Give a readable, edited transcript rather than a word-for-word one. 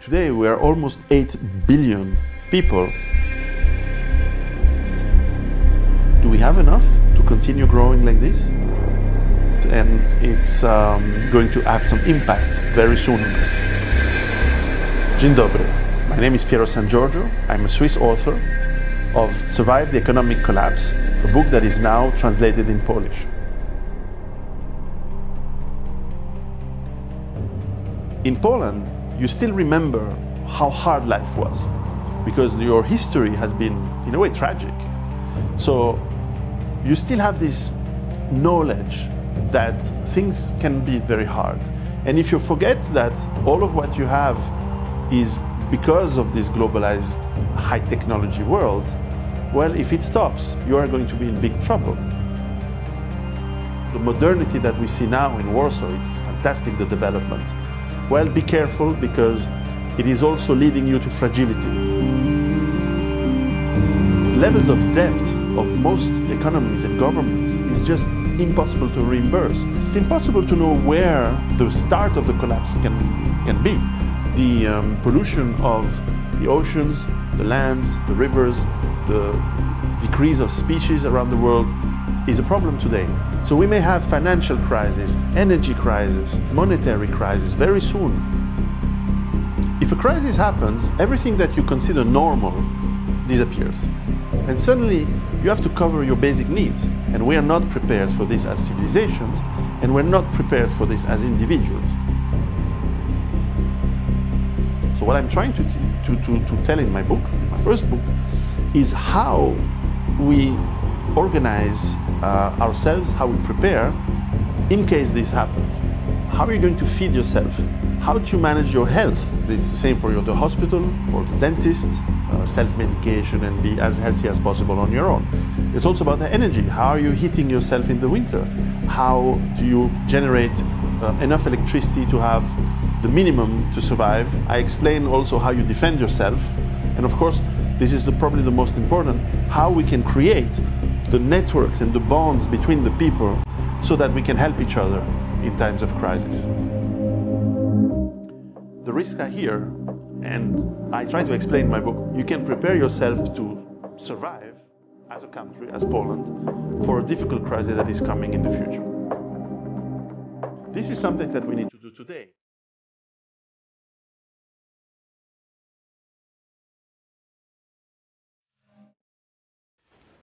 Today we are almost 8 billion people. Do we have enough to continue growing like this? And it's going to have some impact very soon on us. Dzień dobry. My name is Piero San Giorgio. I'm a Swiss author of Survive the Economic Collapse, a book that is now translated in Polish. In Poland, you still remember how hard life was, because your history has been, in a way, tragic. So you still have this knowledge that things can be very hard. And if you forget that all of what you have is because of this globalized high technology world, well, if it stops, you are going to be in big trouble. The modernity that we see now in Warsaw, it's fantastic, the development. Well, be careful, because it is also leading you to fragility. Levels of debt of most economies and governments is just impossible to reimburse. It's impossible to know where the start of the collapse can be. The pollution of the oceans, the lands, the rivers, the decrease of species around the world is a problem today. So we may have financial crisis, energy crisis, monetary crisis very soon. If a crisis happens, everything that you consider normal disappears. And suddenly you have to cover your basic needs. And we are not prepared for this as civilizations, and we're not prepared for this as individuals. So what I'm trying to tell in my book, my first book, is how we organize ourselves, how we prepare in case this happens. How are you going to feed yourself? How do you manage your health? It's the same for the hospital, for the dentists, self-medication, and be as healthy as possible on your own. It's also about the energy. How are you heating yourself in the winter? How do you generate enough electricity to have the minimum to survive? I explain also how you defend yourself. And of course, this is probably the most important, how we can create the networks and the bonds between the people so that we can help each other in times of crisis. The risks are here, and I try to explain in my book. You can prepare yourself to survive as a country, as Poland, for a difficult crisis that is coming in the future. This is something that we need to do today.